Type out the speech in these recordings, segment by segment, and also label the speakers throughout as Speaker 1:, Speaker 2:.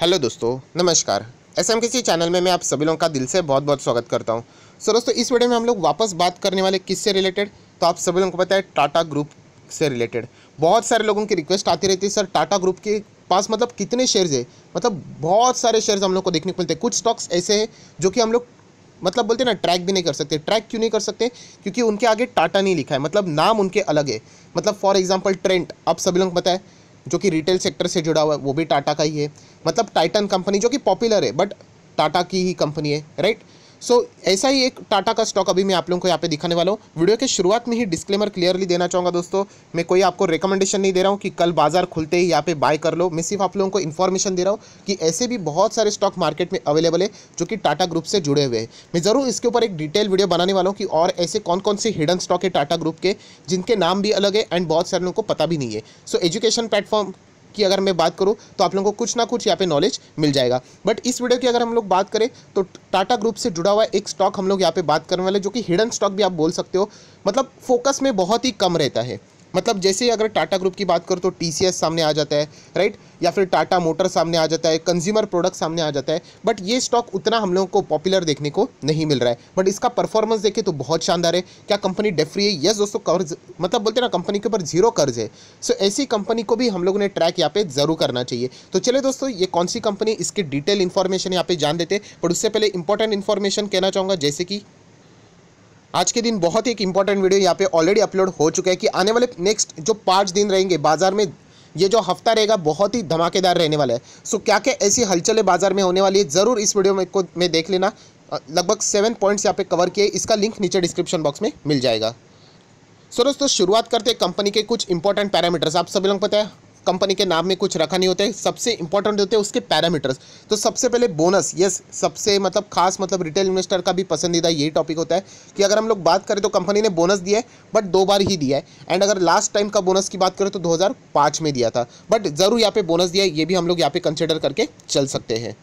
Speaker 1: Hello दोस्तों, नमस्कार। SMKC channel में मैं आप सभी लोगों का दिल से बहुत बहुत स्वागत करता हूं। दोस्तों, इस वीडियो में हम लोग वापस बात करने वाले किससे रिलेटेड, तो आप सभी लोगों को पता है टाटा ग्रुप से रिलेटेड। बहुत सारे लोगों की रिक्वेस्ट आती रहती है, सर टाटा ग्रुप के पास मतलब कितने शेयर्स है। मतलब बहुत सारे शेयर्स हम लोग को देखने को मिलते हैं। कुछ स्टॉक्स ऐसे हैं जो कि हम लोग मतलब बोलते हैं ना, ट्रैक भी नहीं कर सकते। ट्रैक क्यों नहीं कर सकते? क्योंकि उनके आगे टाटा नहीं लिखा है, मतलब नाम उनके अलग है। मतलब फॉर एग्जांपल ट्रेंट, आप सभी लोगों को पता है, जो कि रिटेल सेक्टर से जुड़ा हुआ है, वो भी टाटा का ही है। मतलब टाइटन कंपनी जो कि पॉपुलर है बट टाटा की ही कंपनी है, राइट। सो ऐसा ही एक टाटा का स्टॉक अभी मैं आप लोगों को यहाँ पे दिखाने वाला हूँ। वीडियो के शुरुआत में ही डिस्क्लेमर क्लियरली देना चाहूँगा दोस्तों, मैं कोई आपको रिकमेंडेशन नहीं दे रहा हूँ कि कल बाजार खुलते ही यहाँ पे बाय कर लो। मैं सिर्फ आप लोगों को इन्फॉर्मेशन दे रहा हूँ कि ऐसे भी बहुत सारे स्टॉक मार्केट में अवेलेबल है जो कि टाटा ग्रुप से जुड़े हुए हैं। मैं ज़रूर इसके ऊपर एक डिटेल वीडियो बनाने वाला हूँ कि और ऐसे कौन कौन से हिडन स्टॉक है टाटा ग्रुप के जिनके नाम भी अलग है एंड बहुत सारे लोगों को पता भी नहीं है। सो एजुकेशन प्लेटफॉर्म की अगर मैं बात करूं तो आप लोगों को कुछ ना कुछ यहाँ पे नॉलेज मिल जाएगा। बट इस वीडियो की अगर हम लोग बात करें तो टाटा ग्रुप से जुड़ा हुआ एक स्टॉक हम लोग यहाँ पे बात करने वाले, जो कि हिडन स्टॉक भी आप बोल सकते हो। मतलब फोकस में बहुत ही कम रहता है। मतलब जैसे ही अगर टाटा ग्रुप की बात करो तो टीसीएस सामने आ जाता है, राइट, या फिर टाटा मोटर सामने आ जाता है, कंज्यूमर प्रोडक्ट सामने आ जाता है। बट ये स्टॉक उतना हम लोगों को पॉपुलर देखने को नहीं मिल रहा है। बट इसका परफॉर्मेंस देखें तो बहुत शानदार है। क्या कंपनी डेट फ्री है? यस दोस्तों, कर्ज मतलब बोलते हैं ना, कंपनी के ऊपर जीरो कर्ज है। सो ऐसी कंपनी को भी हम लोगों ने ट्रैक यहाँ पे जरूर करना चाहिए। तो चलिए दोस्तों, ये कौन सी कंपनी, इसकी डिटेल इन्फॉर्मेशन यहाँ पे जान देते हैं। बट उससे पहले इंपॉर्टेंट इन्फॉर्मेशन कहना चाहूँगा, जैसे कि आज के दिन बहुत ही एक इंपॉर्टेंट वीडियो यहाँ पे ऑलरेडी अपलोड हो चुका है कि आने वाले नेक्स्ट जो 5 दिन रहेंगे बाजार में, ये जो हफ्ता रहेगा बहुत ही धमाकेदार रहने वाला है। सो क्या क्या ऐसी हलचलें बाजार में होने वाली है, ज़रूर इस वीडियो में देख लेना। लगभग 7 पॉइंट्स यहाँ पे कवर किए, इसका लिंक नीचे डिस्क्रिप्शन बॉक्स में मिल जाएगा। सो दोस्तों, शुरुआत करते हैं कंपनी के कुछ इंपॉर्टेंट पैरामीटर्स। आप सभी लोगों को पता है कंपनी के नाम में कुछ रखा नहीं होता है, सबसे इंपॉर्टेंट होते हैं उसके पैरामीटर्स। तो सबसे पहले बोनस, यस, सबसे मतलब खास, मतलब रिटेल इन्वेस्टर का भी पसंदीदा यही टॉपिक होता है कि अगर हम लोग बात करें तो कंपनी ने बोनस दिया है बट 2 बार ही दिया है। एंड अगर लास्ट टाइम का बोनस की बात करें तो 2005 में दिया था, बट ज़रूर यहाँ पे बोनस दिया है, ये भी हम लोग यहाँ पे कंसिडर करके चल सकते हैं।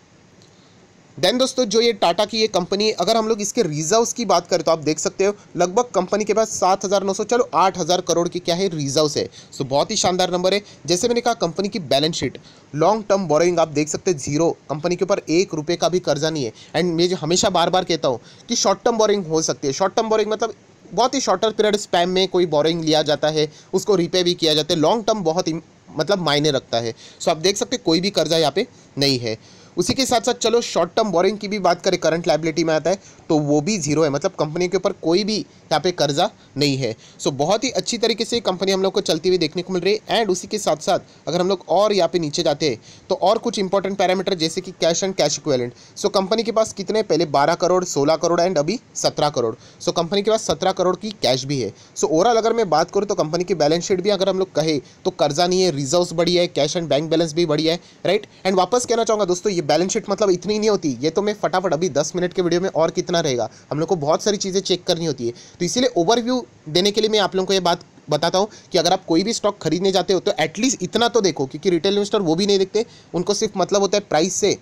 Speaker 1: देन दोस्तों, जो ये टाटा की ये कंपनी, अगर हम लोग इसके रिजर्व्स की बात करें तो आप देख सकते हो लगभग कंपनी के पास 7,900, चलो 8,000 करोड़ की क्या है, रिजर्व्स है। सो बहुत ही शानदार नंबर है। जैसे मैंने कहा, कंपनी की balance sheet, long term borrowing आप देख सकते हैं जीरो, कंपनी के ऊपर 1 रुपये का भी कर्जा नहीं है। एंड मैं जो हमेशा बार बार कहता हूँ कि शॉर्ट टर्म बोरोइंग हो सकती है। शॉर्ट टर्म बोरोइंग मतलब बहुत ही शॉर्टर पीरियड स्पैम में कोई बोरोइंग लिया जाता है, उसको रिपे भी किया जाता है। लॉन्ग टर्म बहुत मतलब मायने रखता है। सो आप देख सकते हैं कोई भी कर्जा यहाँ पे नहीं है। उसी के साथ साथ चलो शॉर्ट टर्म बोरिंग की भी बात करें, करंट लायबिलिटी में आता है तो वो भी जीरो है। मतलब कंपनी के ऊपर कोई भी यहाँ पे कर्जा नहीं है। सो बहुत ही अच्छी तरीके से कंपनी हम लोग को चलती हुई देखने को मिल रही है। एंड उसी के साथ साथ अगर हम लोग और यहाँ पे नीचे जाते हैं तो और कुछ इंपॉर्टेंट पैरामीटर, जैसे कि cash and cash equivalent. So company के पास कितने, पहले 12 करोड़, 16 करोड़ एंड अभी 17 करोड़। सो कंपनी के पास 17 करोड़ की कैश भी है। सो ओवरऑल अगर मैं बात करूँ तो कंपनी की बैलेंस शीट भी अगर हम लोग कहे तो कर्जा नहीं है, रिजर्व्स बढ़िया है, कैश एंड बैंक बैलेंस भी बढ़िया है, राइट। एंड वापस कहना चाहूँगा दोस्तों, ये बैलेंस शीट मतलब इतनी नहीं होती, ये तो मैं फटाफट अभी 10 मिनट के वीडियो में और कितना रहेगा, हम लोग को बहुत सारी चीज़ें चेक करनी होती है। तो इसीलिए ओवरव्यू देने के लिए मैं आप लोगों को ये बात बताता हूँ कि अगर आप कोई भी स्टॉक खरीदने जाते हो तो एटलीस्ट इतना तो देखो, क्योंकि रिटेल इन्वेस्टर वो भी नहीं देखते, उनको सिर्फ मतलब होता है प्राइस से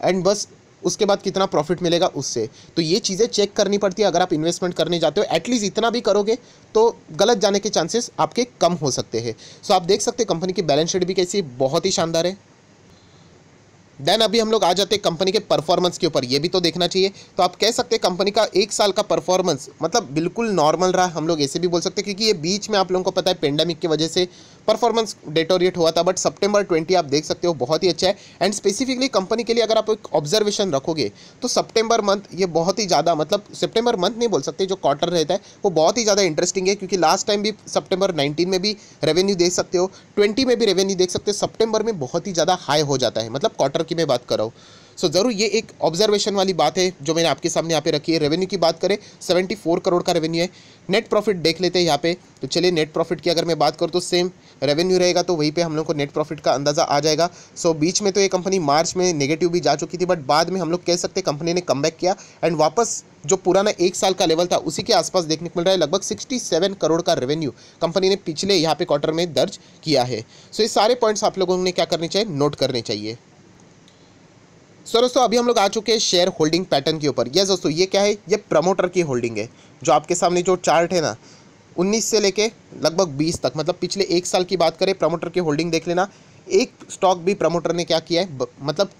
Speaker 1: एंड बस उसके बाद कितना प्रॉफिट मिलेगा उससे। तो ये चीज़ें चेक करनी पड़ती है अगर आप इन्वेस्टमेंट करने जाते हो। एटलीस्ट इतना भी करोगे तो गलत जाने के चांसेस आपके कम हो सकते हैं। सो आप देख सकते हैं कंपनी की बैलेंस शीट भी कैसी, बहुत ही शानदार है। देन अभी हम लोग आ जाते हैं कंपनी के परफॉर्मेंस के ऊपर, ये भी तो देखना चाहिए। तो आप कह सकते हैं कंपनी का 1 साल का परफॉर्मेंस मतलब बिल्कुल नॉर्मल रहा, हम लोग ऐसे भी बोल सकते हैं, क्योंकि ये बीच में आप लोगों को पता है पेंडेमिक की वजह से परफॉर्मेंस डेटोरिएट हुआ था। बट सितंबर 20 आप देख सकते हो बहुत ही अच्छा है। एंड स्पेसिफिकली कंपनी के लिए अगर आप एक ऑब्जर्वेशन रखोगे तो सितंबर मंथ ये बहुत ही ज़्यादा, मतलब सितंबर मंथ नहीं बोल सकते, जो क्वार्टर रहता है वो बहुत ही ज़्यादा इंटरेस्टिंग है, क्योंकि लास्ट टाइम भी सितंबर 19 में भी रेवेन्यू देख सकते हो, 20 में भी रेवेन्यू देख सकते हो, सितंबर में बहुत ही ज़्यादा हाई हो जाता है, मतलब क्वार्टर की मैं बात कर रहा हूँ। सो ज़रूर ये एक ऑब्जर्वेशन वाली बात है जो मैंने आपके सामने यहाँ पे रखी है। रेवेन्यू की बात करें 74 करोड़ का रेवेन्यू है। नेट प्रॉफिट देख लेते हैं यहाँ पे। तो चलिए नेट प्रॉफिट की अगर मैं बात करूँ तो सेम रेवेन्यू रहेगा तो वहीं पे हम लोग को नेट प्रॉफिट का अंदाज़ा आ जाएगा। सो बीच में तो ये कंपनी मार्च में नेगेटिव भी जा चुकी थी, बट बाद में हम लोग कह सकते हैं कंपनी ने कमबैक किया एंड वापस जो पुराना 1 साल का लेवल था उसी के आसपास देखने को मिल रहा है। लगभग 67 करोड़ का रेवेन्यू कंपनी ने पिछले यहाँ पे क्वार्टर में दर्ज किया है। सो ये सारे पॉइंट्स आप लोगों ने क्या करने चाहिए, नोट करने चाहिए। सो दोस्तों, अभी हम लोग आ चुके हैं शेयर होल्डिंग पैटर्न के ऊपर। यस दोस्तों, ये क्या है, ये प्रमोटर की होल्डिंग है। जो आपके सामने जो चार्ट है ना, 19 से लेके लगभग 20 तक, मतलब पिछले 1 साल की बात करें, प्रमोटर की होल्डिंग देख लेना। एक स्टॉक भी प्रमोटर ने क्या किया है, मतलब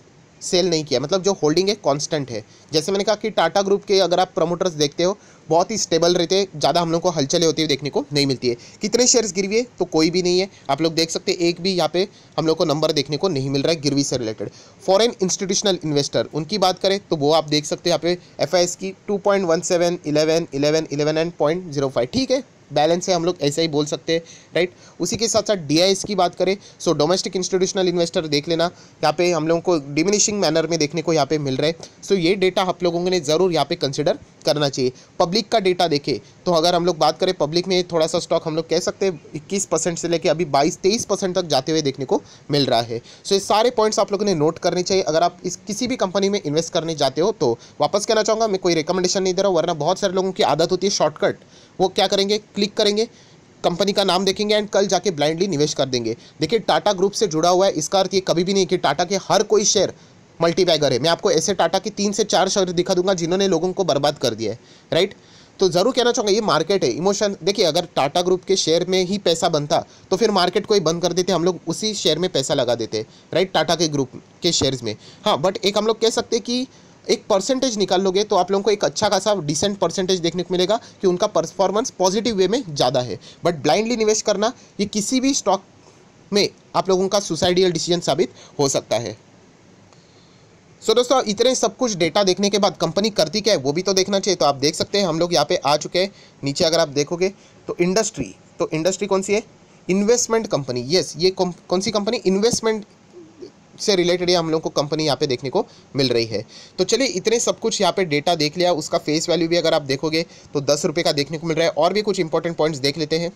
Speaker 1: सेल नहीं किया, मतलब जो होल्डिंग है कांस्टेंट है। जैसे मैंने कहा कि टाटा ग्रुप के अगर आप प्रमोटर्स देखते हो बहुत ही स्टेबल रहते हैं, ज़्यादा हम लोग को हलचलें होती हुई देखने को नहीं मिलती है। कितने शेयर्स गिरवी है तो कोई भी नहीं है, आप लोग देख सकते हैं एक भी यहाँ पे हम लोग को नंबर देखने को नहीं मिल रहा है गिरवी से रिलेटेड। फॉरेन इंस्टीट्यूशनल इन्वेस्टर उनकी बात करें तो वो आप देख सकते हैं यहाँ पे FIS की 2.17, 11, 11, 11 एंड 0.05, ठीक है बैलेंस है, हम लोग ऐसे ही बोल सकते हैं, राइट। उसी के साथ साथ DIS की बात करें सो डोमेस्टिक इंस्टीट्यूशनल इन्वेस्टर देख लेना, यहाँ पे हम लोगों को डिमिनिशिंग मैनर में देखने को यहाँ पे मिल रहा है। सो ये डेटा आप लोगों ने ज़रूर यहाँ पे कंसिडर करना चाहिए। पब्लिक का डेटा देखें तो अगर हम लोग बात करें पब्लिक में थोड़ा सा स्टॉक हम लोग कह सकते हैं 21% से लेकर अभी 22-23% तक जाते हुए देखने को मिल रहा है। सो ये सारे पॉइंट्स आप लोगों ने नोट करने चाहिए अगर आप इस किसी भी कंपनी में इन्वेस्ट करने जाते हो। तो वापस कहना चाहूँगा मैं कोई रिकमेंडेशन नहीं दे रहा हूँ, वरना बहुत सारे लोगों की आदत होती है शॉर्टकट, वो क्या करेंगे क्लिक करेंगे, कंपनी का नाम देखेंगे एंड कल जाके ब्लाइंडली निवेश कर देंगे। देखिए टाटा ग्रुप से जुड़ा हुआ है, इसका अर्थ ये कभी भी नहीं कि टाटा के हर कोई शेयर मल्टीबैगर है। मैं आपको ऐसे टाटा के 3 से 4 शेयर दिखा दूंगा जिन्होंने लोगों को बर्बाद कर दिया है, राइट। तो ज़रूर कहना चाहूँगा ये मार्केट है, इमोशन। देखिए अगर टाटा ग्रुप के शेयर में ही पैसा बनता तो फिर मार्केट को ही बंद कर देते, हम लोग उसी शेयर में पैसा लगा देते, राइट, टाटा के ग्रुप के शेयर्स में। हाँ बट एक हम लोग कह सकते हैं कि एक परसेंटेज निकाल लोगे तो आप लोगों को एक अच्छा खासा डिसेंट परसेंटेज देखने को मिलेगा कि उनका परफॉर्मेंस पॉजिटिव वे में ज़्यादा है। बट ब्लाइंडली निवेश करना ये किसी भी स्टॉक में आप लोगों का सुसाइडियल डिसीजन साबित हो सकता है। सो दोस्तों इतने सब कुछ डेटा देखने के बाद कंपनी करती क्या है वो भी तो देखना चाहिए। तो आप देख सकते हैं हम लोग यहाँ पे आ चुके हैं, नीचे अगर आप देखोगे तो इंडस्ट्री कौन सी है, इन्वेस्टमेंट कंपनी। यस ये कौन सी कंपनी, इन्वेस्टमेंट से रिलेटेड हम लोग को कंपनी यहाँ पे देखने को मिल रही है। तो चलिए इतने सब कुछ यहाँ पे डेटा देख लिया, उसका फेस वैल्यू भी अगर आप देखोगे तो 10 रुपये का देखने को मिल रहा है। और भी कुछ इंपॉर्टेंट पॉइंट्स देख लेते हैं,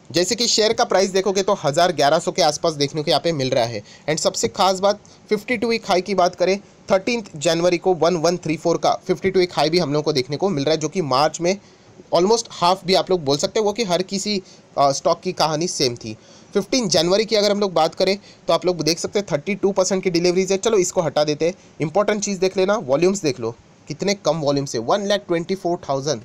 Speaker 1: जैसे कि शेयर का प्राइस देखोगे तो 1100 के आसपास देखने को यहाँ पे मिल रहा है। एंड सबसे खास बात 52 वीक हाई की बात करें 13 जनवरी को 1134 का 52 वीक हाई भी हम लोग को देखने को मिल रहा है, जो कि मार्च में ऑलमोस्ट हाफ भी आप लोग बोल सकते हैं, वो कि हर किसी स्टॉक की कहानी सेम थी। 15 जनवरी की अगर हम लोग बात करें तो आप लोग देख सकते हैं 32% की डिलीवरीज है। चलो इसको हटा देते हैं, इंपॉर्टेंट चीज़ देख लेना, वॉल्यूम्स देख लो कितने कम वॉल्यूम से 1,24,000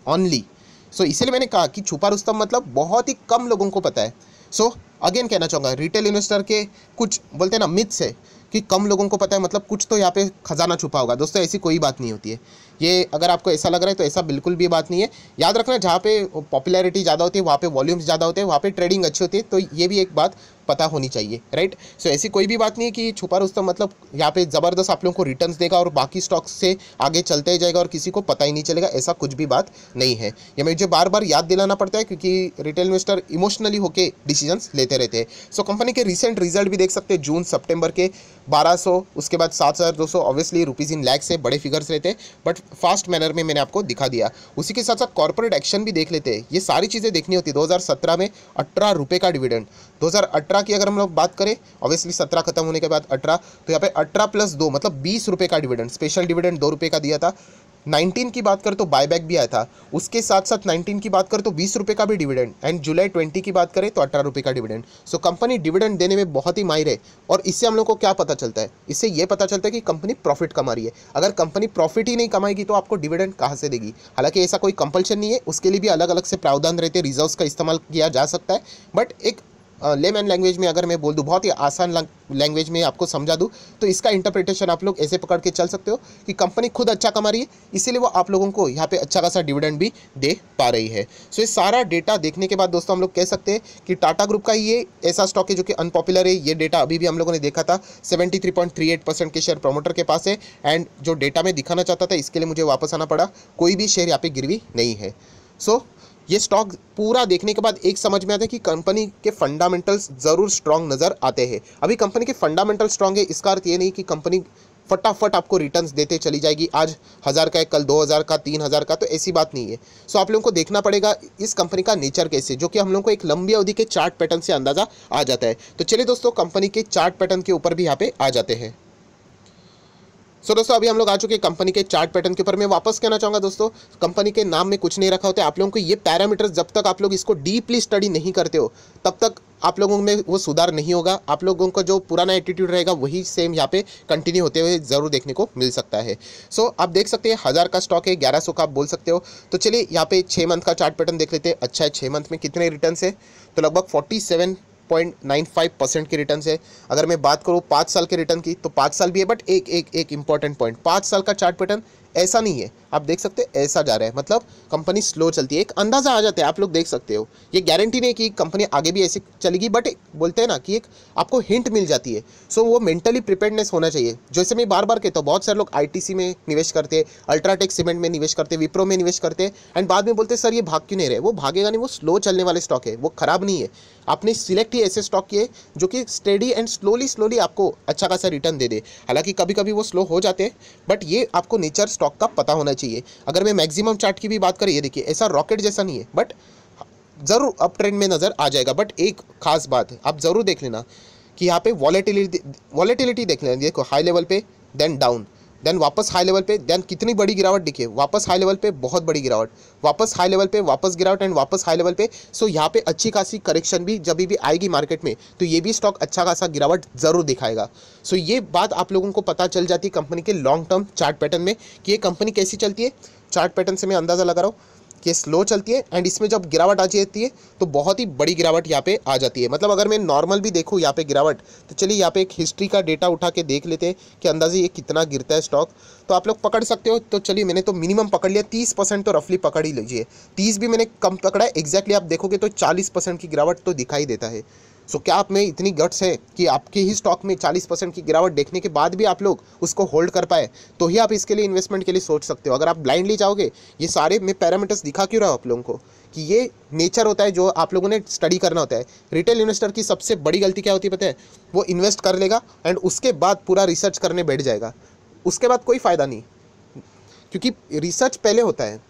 Speaker 1: ऑनली। सो इसीलिए मैंने कहा कि छुपा रुस्तम मतलब बहुत ही कम लोगों को पता है। सो अगेन कहना चाहूँगा रिटेल इन्वेस्टर के कुछ बोलते हैं ना मिथ्स है कि कम लोगों को पता है मतलब कुछ तो यहाँ पे खजाना छुपा होगा। दोस्तों ऐसी कोई बात नहीं होती है, ये अगर आपको ऐसा लग रहा है तो ऐसा बिल्कुल भी बात नहीं है। याद रखना जहाँ पे पॉपुलैरिटी ज़्यादा होती है वहाँ पे वॉल्यूम्स ज़्यादा होते हैं, वहाँ पे ट्रेडिंग अच्छी होती है, तो ये भी एक बात पता होनी चाहिए, राइट। सो ऐसी कोई भी बात नहीं है कि छुपा रुस्तम मतलब यहाँ पे ज़बरदस्त आप लोगों को रिटर्न्स देगा और बाकी स्टॉक्स से आगे चलते ही जाएगा और किसी को पता ही नहीं चलेगा, ऐसा कुछ भी बात नहीं है। ये मुझे बार बार याद दिलाना पड़ता है क्योंकि रिटेल इन्वेस्टर इमोशनली होकर डिसीजंस लेते रहते हैं। सो कंपनी के रिसेंट रिजल्ट भी देख सकते हैं, जून सितंबर के 1200, उसके बाद 7,200, ऑब्वियसली रुपीज़ इन लैक्स से बड़े फिगर्स रहते हैं, बट फास्ट मैनर में मैंने आपको दिखा दिया। उसी के साथ साथ कॉर्पोरेट एक्शन भी देख लेते हैं, ये सारी चीज़ें देखनी होती है। 2017 में 18 रुपये का डिविडेंड, 2018 की अगर हम लोग बात करें ऑब्वियसली 17 खत्म होने के बाद 18, तो यहाँ पे 18 + 2 मतलब 20 रुपये का डिविडेंड, स्पेशल डिविडेंड 2 रुपये का दिया था। 19 की बात करें तो बायबैक भी आया था, उसके साथ साथ 19 की बात करें तो 20 रुपये का भी डिविडेंड, एंड जुलाई 20 की बात करें तो 18 रुपये का डिविडेंड। सो कंपनी डिविडेंड देने में बहुत ही माहिर है। और इससे हम लोग को क्या पता चलता है, इससे ये पता चलता है कि कंपनी प्रॉफिट कमा रही है। अगर कंपनी प्रॉफिट ही नहीं कमाएगी तो आपको डिविडेंड कहाँ से देगी। हालांकि ऐसा कोई कंपल्शन नहीं है, उसके लिए भी अलग अलग से प्रावधान रहते हैं, रिजर्व्स का इस्तेमाल किया जा सकता है। बट एक लेमैन लैंग्वेज में अगर मैं बोल दूं, बहुत ही आसान लैंग्वेज में आपको समझा दूं, तो इसका इंटरप्रिटेशन आप लोग ऐसे पकड़ के चल सकते हो कि कंपनी खुद अच्छा कमा रही है, इसीलिए वो आप लोगों को यहाँ पे अच्छा खासा डिविडेंड भी दे पा रही है। सो ये सारा डेटा देखने के बाद दोस्तों हम लोग कह सकते हैं कि टाटा ग्रुप का ये ऐसा स्टॉक है जो कि अनपॉपुलर है। ये डेटा अभी भी हम लोगों ने देखा था, 73.38% के शेयर प्रमोटर के पास है, एंड जो डेटा मैं दिखाना चाहता था इसके लिए मुझे वापस आना पड़ा, कोई भी शेयर यहाँ पे गिरवी नहीं है। सो ये स्टॉक पूरा देखने के बाद एक समझ में आता है कि कंपनी के फंडामेंटल्स ज़रूर स्ट्रांग नज़र आते हैं। अभी कंपनी के फंडामेंटल स्ट्रांग है, इसका अर्थ ये नहीं कि कंपनी फटाफट आपको रिटर्न्स देते चली जाएगी, आज 1000 का है कल 2000 का 3000 का, तो ऐसी बात नहीं है। सो आप लोगों को देखना पड़ेगा इस कंपनी का नेचर कैसे, जो कि हम लोगों को एक लंबी अवधि के चार्ट पैटर्न से अंदाज़ा आ जाता है। तो चलिए दोस्तों कंपनी के चार्ट पैटर्न के ऊपर भी यहाँ पे आ जाते हैं। सो दोस्तों अभी हम लोग आ चुके हैं कंपनी के चार्ट पैटर्न के ऊपर। मैं वापस कहना चाहूँगा दोस्तों, कंपनी के नाम में कुछ नहीं रखा होता है। आप लोगों को ये पैरामीटर्स जब तक आप लोग इसको डीपली स्टडी नहीं करते हो तब तक आप लोगों में वो सुधार नहीं होगा। आप लोगों का जो पुराना एटीट्यूड रहेगा वही सेम यहाँ पे कंटिन्यू होते हुए ज़रूर देखने को मिल सकता है। सो आप देख सकते हैं 1000 का स्टॉक है, 1100 का आप बोल सकते हो। तो चलिए यहाँ पे 6 मंथ का चार्ट पैटर्न देख लेते हैं। अच्छा है, 6 मंथ में कितने रिटर्न है, तो लगभग 8.95% की रिटर्न है। अगर मैं बात करूँ 5 साल के रिटर्न की तो 5 साल भी है, बट एक इंपॉर्टेंट पॉइंट, 5 साल का चार्ट पैटर्न ऐसा नहीं है, आप देख सकते हैं ऐसा जा रहा है, मतलब कंपनी स्लो चलती है, एक अंदाजा आ जाता है, आप लोग देख सकते हो। ये गारंटी नहीं कि कंपनी आगे भी ऐसे चलेगी, बट बोलते हैं ना कि एक आपको हिंट मिल जाती है। सो वो मेंटली प्रिपेयर्डनेस होना चाहिए। जैसे मैं बार बार कहता हूँ, बहुत सारे लोग आईटीसी में निवेश करते हैं, अल्ट्राटेक सीमेंट में निवेश करते हैं, विप्रो में निवेश करते हैं, एंड बाद में बोलते हैं सर ये भाग क्यों नहीं रहे। वो भागेगा नहीं, वो स्लो चलने वाले स्टॉक है, वो खराब नहीं है। आपने सिलेक्ट ही ऐसे स्टॉक किए जो कि स्टेडी एंड स्लोली आपको अच्छा खासा रिटर्न दे दे। हालांकि कभी कभी वो स्लो हो जाते हैं, बट ये आपको नेचर स्टॉक का पता होना चाहिए। अगर मैं मैक्सिमम चार्ट की भी बात करें, ये देखिए ऐसा रॉकेट जैसा नहीं है, बट ज़रूर अप ट्रेंड में नज़र आ जाएगा। बट एक खास बात है, आप ज़रूर देख लेना कि यहाँ पे वॉलेटिलिटी देख लेना। देखो हाई लेवल पे, देन डाउन, देन वापस हाई लेवल पे, देन कितनी बड़ी गिरावट दिखिए, वापस हाई लेवल पे बहुत बड़ी गिरावट, वापस हाई लेवल पे, वापस गिरावट, एंड वापस हाई लेवल पे। सो यहाँ पे अच्छी खासी करेक्शन भी जब भी आएगी मार्केट में, तो ये भी स्टॉक अच्छा खासा गिरावट ज़रूर दिखाएगा। सो ये बात आप लोगों को पता चल जाती है कंपनी के लॉन्ग टर्म चार्ट पैटर्न में कि ये कंपनी कैसी चलती है। चार्ट पैटर्न से मैं अंदाज़ा लगा रहा हूँ कि स्लो चलती है, एंड इसमें जब गिरावट आ जाती है तो बहुत ही बड़ी गिरावट यहाँ पे आ जाती है। मतलब अगर मैं नॉर्मल भी देखूँ यहाँ पे गिरावट, तो चलिए यहाँ पे एक हिस्ट्री का डेटा उठा के देख लेते हैं कि अंदाजे ये कितना गिरता है स्टॉक, तो आप लोग पकड़ सकते हो। तो चलिए मैंने तो मिनिमम पकड़ लिया, 30% तो रफली पकड़ ही लीजिए। 30 भी मैंने कम पकड़ा है, एग्जैक्टली आप देखोगे तो 40% की गिरावट तो दिखाई देता है। सो क्या आप में इतनी गट्स है कि आपके ही स्टॉक में 40% की गिरावट देखने के बाद भी आप लोग उसको होल्ड कर पाए, तो ही आप इसके लिए इन्वेस्टमेंट के लिए सोच सकते हो। अगर आप ब्लाइंडली जाओगे, ये सारे मैं पैरामीटर्स दिखा क्यों रहा हूँ आप लोगों को कि ये नेचर होता है जो आप लोगों ने स्टडी करना होता है। रिटेल इन्वेस्टर की सबसे बड़ी गलती क्या होती है पता है? वो इन्वेस्ट कर लेगा एंड उसके बाद पूरा रिसर्च करने बैठ जाएगा, उसके बाद कोई फ़ायदा नहीं, क्योंकि रिसर्च पहले होता है।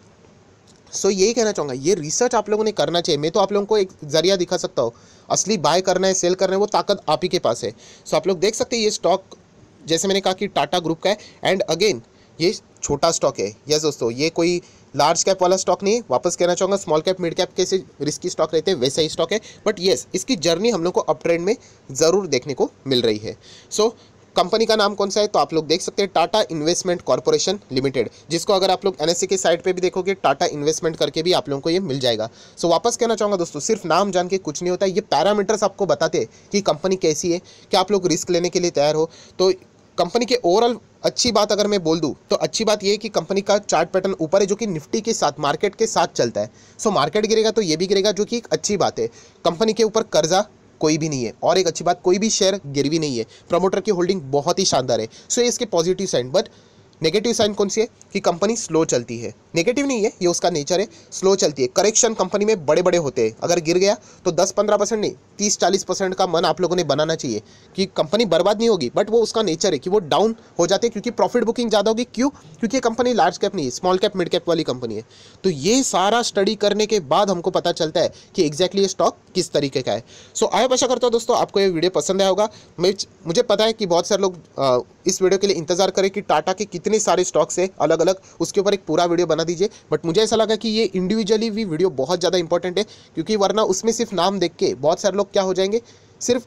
Speaker 1: सो यही कहना चाहूँगा, ये रिसर्च आप लोगों ने करना चाहिए। मैं तो आप लोगों को एक जरिया दिखा सकता हूँ, असली बाय करना है, सेल करना है, वो ताकत आप ही के पास है। सो आप लोग देख सकते हैं ये स्टॉक जैसे मैंने कहा कि टाटा ग्रुप का है, एंड अगेन ये छोटा स्टॉक है। यस दोस्तों, ये कोई लार्ज कैप वाला स्टॉक नहीं है। वापस कहना चाहूँगा, स्मॉल कैप मिड कैप कैसे रिस्की स्टॉक रहते हैं वैसा ही स्टॉक है, बट येस इसकी जर्नी हम लोग को अप ट्रेंड में ज़रूर देखने को मिल रही है। सो कंपनी का नाम कौन सा है तो आप लोग देख सकते हैं, टाटा इन्वेस्टमेंट कॉर्पोरेशन लिमिटेड, जिसको अगर आप लोग एनएससी के साइट पे भी देखोगे टाटा इन्वेस्टमेंट करके भी आप लोगों को ये मिल जाएगा। सो वापस कहना चाहूँगा दोस्तों, सिर्फ नाम जान के कुछ नहीं होता, ये पैरामीटर्स आपको बताते हैं कि कंपनी कैसी है, कि आप लोग रिस्क लेने के लिए तैयार हो। तो कंपनी के ओवरऑल अच्छी बात अगर मैं बोल दूं तो अच्छी बात ये है कि कंपनी का चार्ट पैटर्न ऊपर है, जो कि निफ्टी के साथ, मार्केट के साथ चलता है। सो मार्केट गिरेगा तो ये भी गिरेगा, जो कि एक अच्छी बात है। कंपनी के ऊपर कर्जा कोई भी नहीं है, और एक अच्छी बात, कोई भी शेयर गिरवी नहीं है, प्रमोटर की होल्डिंग बहुत ही शानदार है। सो ये इसके positive side. But negative sign कौन सी है कि कंपनी स्लो चलती है। नेगेटिव नहीं है, ये उसका नेचर है, स्लो चलती है। करेक्शन कंपनी में बड़े बड़े होते हैं, अगर गिर गया तो 10-15% नहीं 30-40% का मन आप लोगों ने बनाना चाहिए कि कंपनी बर्बाद नहीं होगी, बट वो उसका नेचर है कि वो डाउन हो जाते हैं, क्योंकि प्रॉफिट बुकिंग ज़्यादा होगी। क्यों? क्योंकि ये कंपनी लार्ज कैप नहीं है, स्मॉल कैप मिड कैप वाली कंपनी है। तो ये सारा स्टडी करने के बाद हमको पता चलता है कि एग्जैक्टली ये स्टॉक किस तरीके का है। सो आई आशा करता हूँ दोस्तों आपको ये वीडियो पसंद आया होगा। मुझे पता है कि बहुत सारे लोग इस वीडियो के लिए इंतजार करें कि टाटा के कितने सारे स्टॉक्स है अलग अलग, उसके ऊपर एक पूरा वीडियो बना दीजिए। बट मुझे ऐसा लगा कि ये इंडिविजुअली भी वीडियो बहुत ज़्यादा इंपॉर्टेंट है, क्योंकि वरना उसमें सिर्फ नाम देख के बहुत सारे लोग क्या हो जाएंगे, सिर्फ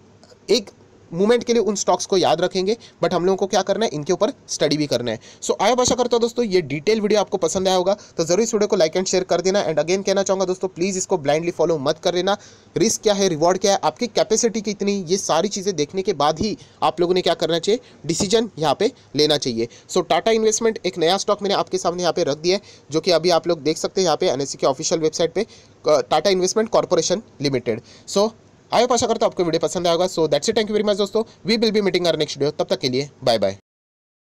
Speaker 1: एक मूवमेंट के लिए उन स्टॉक्स को याद रखेंगे, बट हम लोगों को क्या करना है, इनके ऊपर स्टडी भी करना है। सो आया आशा करता हूं दोस्तों ये डिटेल वीडियो आपको पसंद आया होगा, तो जरूर इस वीडियो को लाइक एंड शेयर कर देना। एंड अगेन कहना चाहूँगा दोस्तों, प्लीज़ इसको ब्लाइंडली फॉलो मत कर लेना। रिस्क क्या है, रिवॉर्ड क्या है, आपकी कैपेसिटी कितनी, ये सारी चीज़ें देखने के बाद ही आप लोगों ने क्या करना चाहिए, डिसीजन यहाँ पे लेना चाहिए। सो टाटा इन्वेस्टमेंट एक नया स्टॉक मैंने आपके सामने यहाँ पे रख दिया है, जो कि अभी आप लोग देख सकते हैं यहाँ पे एनएससी के ऑफिशियल वेबसाइट पे, Tata Investment Corporation Limited. So आशा करता हूँ आपको वीडियो पसंद आएगा। So that's it, thank you very much दोस्तों, we will be meeting our next video. तब तक के लिए बाय बाय।